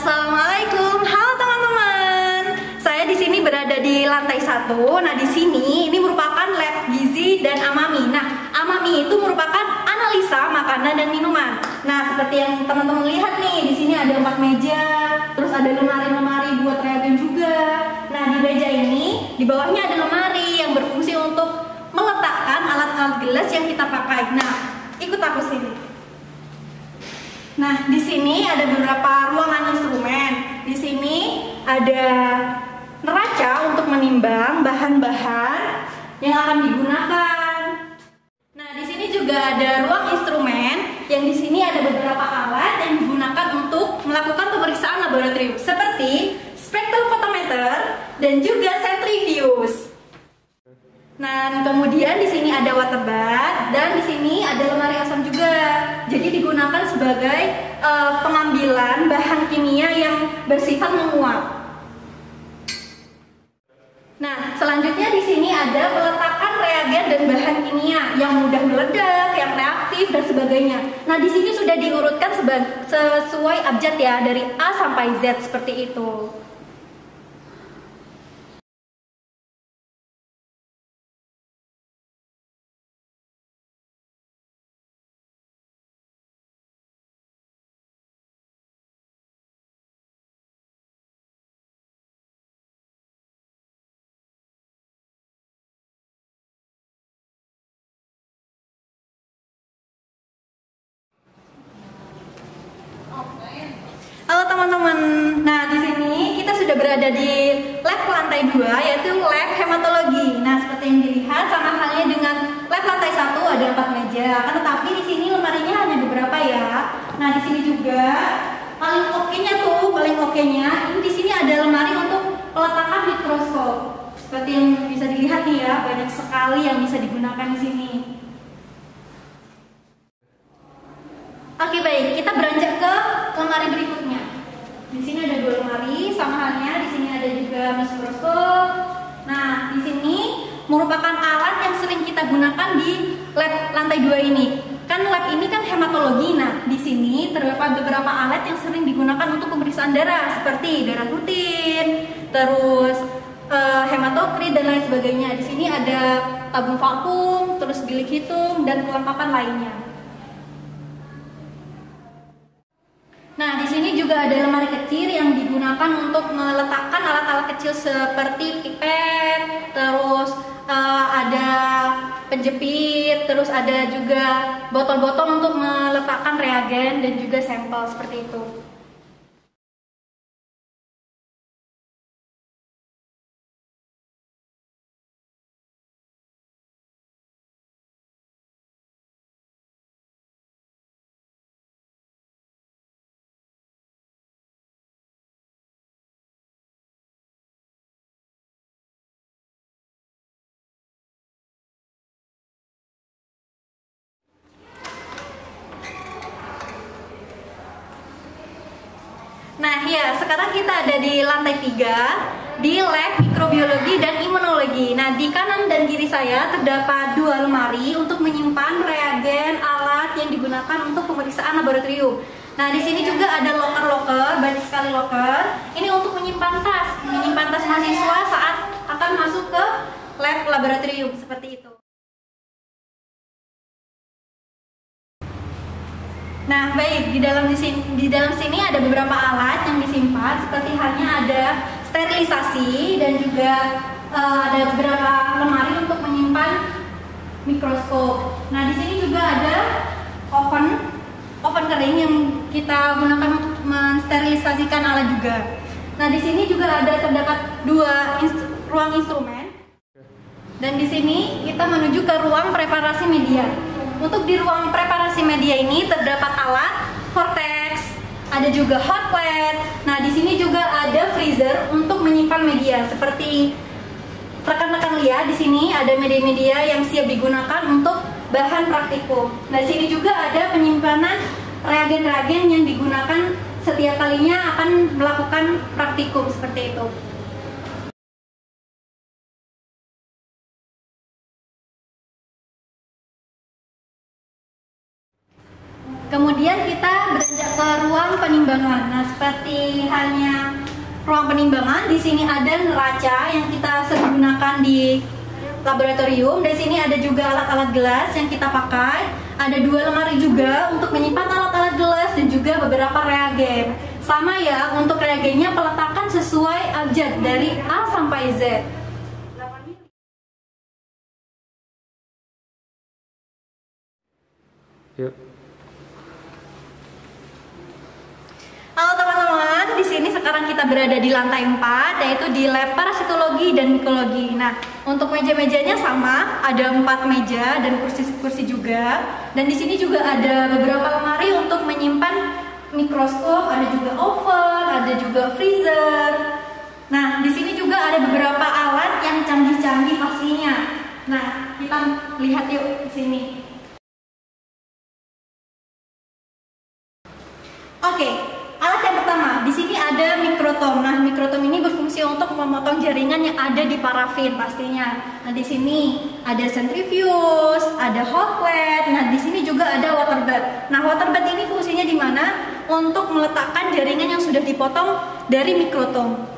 Assalamualaikum, halo teman-teman. Saya di sini berada di lantai 1. Nah, di sini ini merupakan lab gizi dan amami. Nah, amami itu merupakan analisa makanan dan minuman. Nah, seperti yang teman-teman lihat nih, di sini ada 4 meja, terus ada lemari-lemari buat reagen juga. Nah, di meja ini, di bawahnya ada lemari yang berfungsi untuk meletakkan alat-alat gelas yang kita pakai. Nah, ikut aku sini. Nah, di sini ada beberapa ruangan instrumen. Di sini ada neraca untuk menimbang bahan-bahan yang akan digunakan. Nah, di sini juga ada ruang instrumen yang di sini ada beberapa alat yang digunakan untuk melakukan pemeriksaan laboratorium seperti spektrofotometer dan juga centrifuge. Nah, kemudian di sini ada water bath dan di sini ada lemari asam juga. Jadi digunakan sebagai pengambilan bahan kimia yang bersifat menguap. Nah, selanjutnya di sini ada peletakan reagen dan bahan kimia yang mudah meledak, yang reaktif dan sebagainya. Nah, di sini sudah diurutkan sesuai abjad ya, dari A sampai Z seperti itu. Halo teman-teman. Nah, di sini kita sudah berada di lab lantai 2 yaitu lab hematologi. Nah, seperti yang dilihat sama halnya dengan lab lantai 1 ada 4 meja. Kan tetapi di sini lemarinya hanya beberapa ya. Nah, di sini juga paling oke-nya ini di sini ada lemari untuk peletakan mikroskop. Seperti yang bisa dilihat nih ya, banyak sekali yang bisa digunakan di sini. Oke, baik, kita beranjak ke lemari berikutnya. Di sini ada 2 lemari, sama halnya di sini ada juga mikroskop. Nah, di sini merupakan alat yang sering kita gunakan di lab lantai 2 ini. Kan lab ini kan hematologi. Nah, di sini terdapat beberapa alat yang sering digunakan untuk pemeriksaan darah seperti darah rutin, terus hematokrit dan lain sebagainya. Di sini ada tabung vakum, terus bilik hitung dan kelengkapan lainnya. Nah, di sini juga ada lemari kecil yang digunakan untuk meletakkan alat-alat kecil seperti pipet, terus ada penjepit, terus ada juga botol-botol untuk meletakkan reagen dan juga sampel seperti itu. Nah, ya, sekarang kita ada di lantai 3 di lab mikrobiologi dan imunologi. Nah, di kanan dan kiri saya terdapat 2 lemari untuk menyimpan reagen alat yang digunakan untuk pemeriksaan laboratorium. Nah, di sini juga ada loker-loker, banyak sekali loker. Ini untuk menyimpan tas mahasiswa saat akan masuk ke lab laboratorium seperti itu. Nah, baik, di dalam sini ada beberapa alat yang disimpan, seperti halnya ada sterilisasi dan juga ada beberapa lemari untuk menyimpan mikroskop. Nah, di sini juga ada oven kering yang kita gunakan untuk mensterilisasikan alat juga. Nah, di sini juga terdapat 2 ruang instrumen. Dan di sini kita menuju ke ruang preparasi media. Untuk di ruang preparasi media ini terdapat alat vortex, ada juga hot plate. Nah, di sini juga ada freezer untuk menyimpan media. Seperti rekan-rekan lihat, di sini ada media-media yang siap digunakan untuk bahan praktikum. Nah, di sini juga ada penyimpanan reagen-reagen yang digunakan setiap kalinya akan melakukan praktikum seperti itu. Kemudian kita beranjak ke ruang penimbangan. Nah, seperti halnya ruang penimbangan, di sini ada neraca yang kita sering gunakan di laboratorium. Di sini ada juga alat-alat gelas yang kita pakai. Ada 2 lemari juga untuk menyimpan alat-alat gelas dan juga beberapa reagen. Sama ya, untuk reagennya peletakan sesuai abjad dari A sampai Z. Yuk. Halo teman-teman, di sini sekarang kita berada di lantai 4, yaitu di lab parasitologi dan mikologi. Nah, untuk meja-mejanya sama, ada 4 meja dan kursi-kursi juga. Dan di sini juga ada beberapa lemari untuk menyimpan mikroskop, ada juga oven, ada juga freezer. Nah, di sini juga ada beberapa alat yang canggih-canggih pastinya. Nah, kita lihat yuk di sini. Oke, alat yang pertama, di sini ada mikrotom. Nah, mikrotom ini berfungsi untuk memotong jaringan yang ada di parafin pastinya. Nah, di sini ada centrifuge, ada hot plate. Nah, di sini juga ada water bath. Nah, water bath ini fungsinya di mana? Untuk meletakkan jaringan yang sudah dipotong dari mikrotom.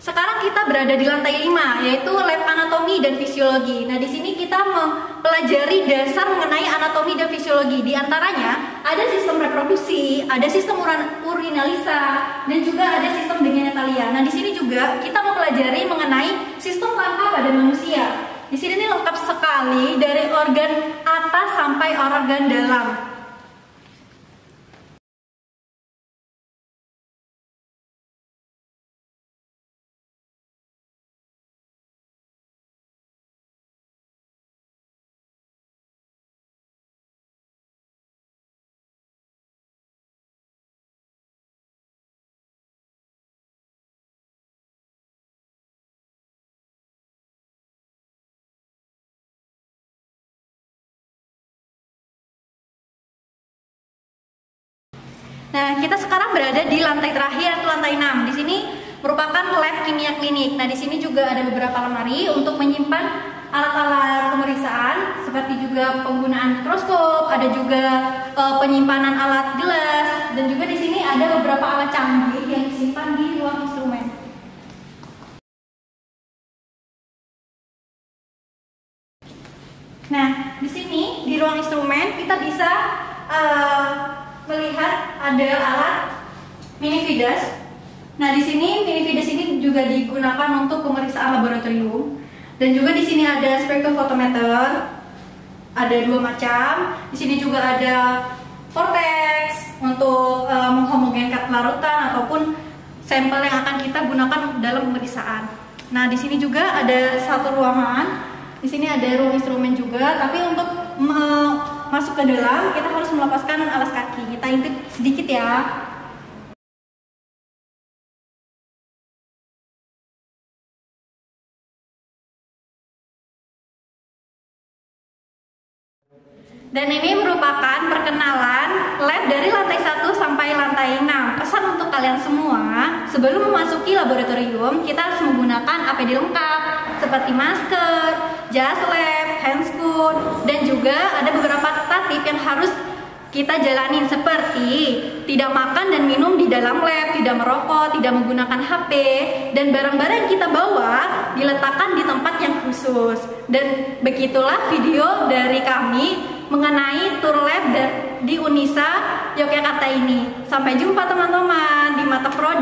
Sekarang kita berada di lantai 5, yaitu lab anatomi dan fisiologi. Nah, di sini kita mempelajari dasar mengenai anatomi dan fisiologi. Di antaranya ada sistem reproduksi, ada sistem urinalisa, dan juga ada sistem genitalia. Nah, di sini juga kita mempelajari mengenai sistem rangka pada manusia. Di sini ini lengkap sekali dari organ atas sampai organ dalam. Nah, kita sekarang berada di lantai terakhir atau lantai 6. Di sini merupakan lab kimia klinik. Nah, di sini juga ada beberapa lemari untuk menyimpan alat-alat pemeriksaan, seperti juga penggunaan mikroskop, ada juga penyimpanan alat gelas, dan juga di sini ada beberapa alat canggih yang disimpan di ruang instrumen. Nah, di sini di ruang instrumen kita bisa melihat ada alat minividas. Nah, di sini minividas ini juga digunakan untuk pemeriksaan laboratorium. Dan juga di sini ada spektrofotometer. Ada 2 macam. Di sini juga ada vortex untuk menghomogenkan larutan ataupun sampel yang akan kita gunakan dalam pemeriksaan. Nah, di sini juga ada satu ruangan. Di sini ada ruang instrumen juga, tapi untuk masuk ke dalam kita harus melepaskan alas kaki. Kita intip sedikit ya. Dan ini merupakan perkenalan lab dari lantai 1 sampai lantai 6. Pesan untuk kalian semua, sebelum memasuki laboratorium, kita harus menggunakan APD lengkap seperti masker, jas lab, handscoot, dan juga ada beberapa tatip yang harus kita jalanin, seperti tidak makan dan minum di dalam lab, tidak merokok, tidak menggunakan HP, dan barang-barang yang kita bawa diletakkan di tempat yang khusus. Dan begitulah video dari kami mengenai tour lab di Unisa Yogyakarta ini. Sampai jumpa teman-teman di mata proyek